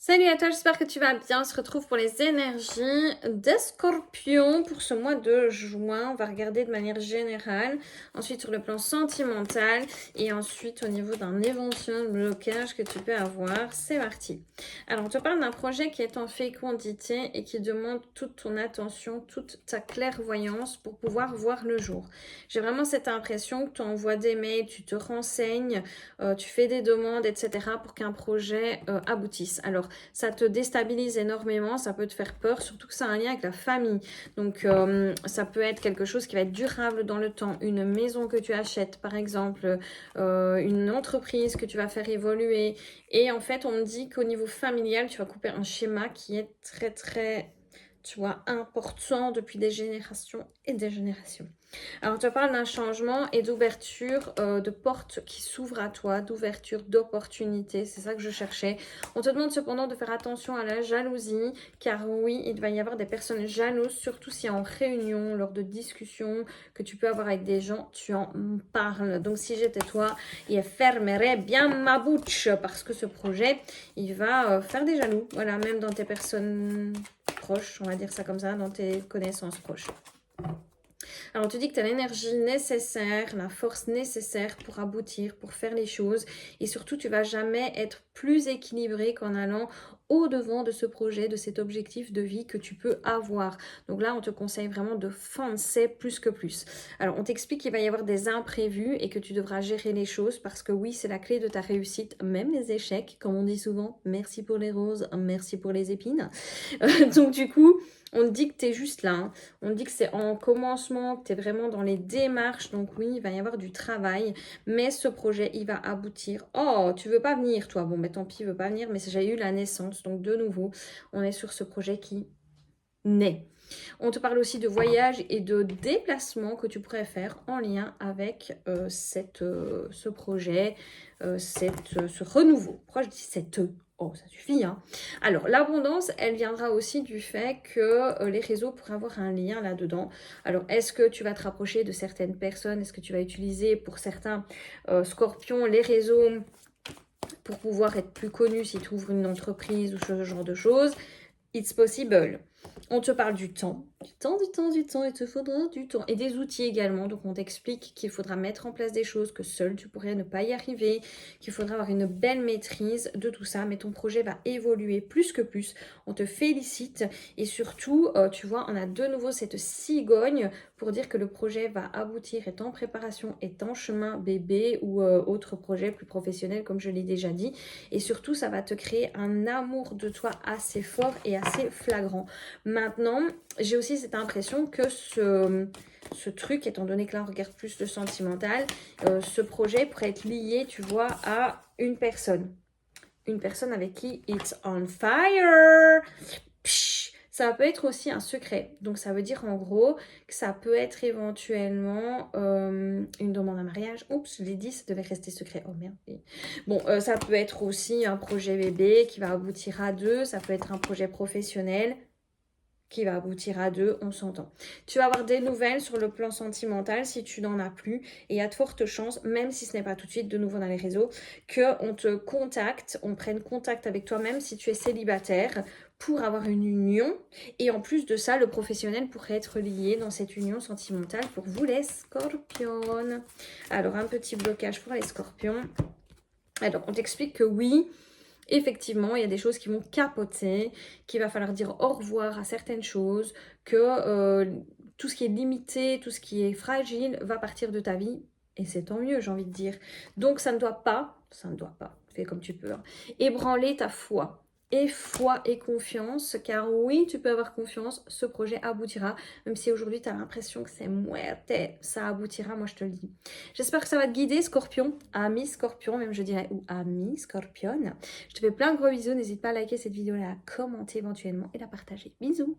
Salut à toi, j'espère que tu vas bien. On se retrouve pour les énergies des scorpions pour ce mois de juin. On va regarder de manière générale, ensuite sur le plan sentimental et ensuite au niveau d'un éventuel blocage que tu peux avoir. C'est parti. Alors, on te parle d'un projet qui est en fécondité et qui demande toute ton attention, toute ta clairvoyance pour pouvoir voir le jour. J'ai vraiment cette impression que tu envoies des mails, tu te renseignes, tu fais des demandes, etc. pour qu'un projet aboutisse. Alors, ça te déstabilise énormément, ça peut te faire peur, surtout que ça a un lien avec la famille. Donc, ça peut être quelque chose qui va être durable dans le temps. Une maison que tu achètes, par exemple, une entreprise que tu vas faire évoluer. Et en fait, on me dit qu'au niveau familial, tu vas couper un schéma qui est très, très, tu vois, important depuis des générations et des générations. Alors, tu parles d'un changement et d'ouverture de portes qui s'ouvrent à toi, d'ouverture d'opportunités. C'est ça que je cherchais. On te demande cependant de faire attention à la jalousie, car oui, il va y avoir des personnes jalouses, surtout si en réunion, lors de discussions que tu peux avoir avec des gens, tu en parles. Donc, si j'étais toi, il fermerait bien ma bouche, parce que ce projet, il va faire des jaloux. Voilà, même dans tes personnes proches, on va dire ça comme ça, dans tes connaissances proches. Alors, tu dis que tu as l'énergie nécessaire, la force nécessaire pour aboutir, pour faire les choses. Et surtout, tu vas jamais être plus équilibré qu'en allant au-devant de ce projet, de cet objectif de vie que tu peux avoir. Donc là, on te conseille vraiment de foncer plus que plus. Alors, on t'explique qu'il va y avoir des imprévus et que tu devras gérer les choses parce que oui, c'est la clé de ta réussite, même les échecs. Comme on dit souvent, merci pour les roses, merci pour les épines. Donc du coup, on te dit que tu es juste là. Hein. On te dit que c'est en commencement, que tu es vraiment dans les démarches. Donc oui, il va y avoir du travail. Mais ce projet, il va aboutir. Oh, tu veux pas venir, toi. Bon, mais tant pis, il veut pas venir. Mais j'ai eu la naissance. Donc de nouveau, on est sur ce projet qui naît. On te parle aussi de voyage et de déplacement que tu pourrais faire en lien avec ce projet, ce renouveau. Pourquoi je dis cette Oh, ça suffit, hein. Alors, l'abondance, elle viendra aussi du fait que les réseaux pourraient avoir un lien là-dedans. Alors, est-ce que tu vas te rapprocher de certaines personnes? Est-ce que tu vas utiliser pour certains scorpions les réseaux pour pouvoir être plus connu si tu ouvres une entreprise ou ce genre de choses? It's possible. On te parle du temps. Du temps, il te faudra du temps. Et des outils également. Donc, on t'explique qu'il faudra mettre en place des choses, que seul tu pourrais ne pas y arriver, qu'il faudra avoir une belle maîtrise de tout ça. Mais ton projet va évoluer plus que plus. On te félicite. Et surtout, tu vois, on a de nouveau cette cigogne pour dire que le projet va aboutir, est en préparation, est en chemin bébé ou autre projet plus professionnel, comme je l'ai déjà dit. Et surtout, ça va te créer un amour de toi assez fort et assez flagrant. Maintenant, j'ai aussi cette impression que ce truc, étant donné que là on regarde plus le sentimental, ce projet pourrait être lié, tu vois, à une personne. Une personne avec qui it's on fire. Psh, ça peut être aussi un secret. Donc ça veut dire en gros que ça peut être éventuellement une demande en mariage. Oups, je l'ai dit, ça devait rester secret. Oh merde. Bon, ça peut être aussi un projet bébé qui va aboutir à deux. Ça peut être un projet professionnel qui va aboutir à deux, on s'entend. Tu vas avoir des nouvelles sur le plan sentimental si tu n'en as plus. Et il y a de fortes chances, même si ce n'est pas tout de suite, de nouveau dans les réseaux, qu'on te contacte, on prenne contact avec toi-même si tu es célibataire pour avoir une union. Et en plus de ça, le professionnel pourrait être lié dans cette union sentimentale pour vous les scorpions. Alors, un petit blocage pour les scorpions. Alors, on t'explique que oui, effectivement, il y a des choses qui vont capoter, qu'il va falloir dire au revoir à certaines choses, que tout ce qui est limité, tout ce qui est fragile va partir de ta vie. Et c'est tant mieux, j'ai envie de dire. Donc ça ne doit pas, fais comme tu peux, hein, ébranler ta foi. Et foi et confiance, car oui, tu peux avoir confiance, ce projet aboutira, même si aujourd'hui tu as l'impression que c'est muerte, ça aboutira, moi je te le dis. J'espère que ça va te guider, Scorpion, ami Scorpion, même je dirais, ou ami Scorpion. Je te fais plein de gros bisous, n'hésite pas à liker cette vidéo, à la commenter éventuellement et la partager. Bisous!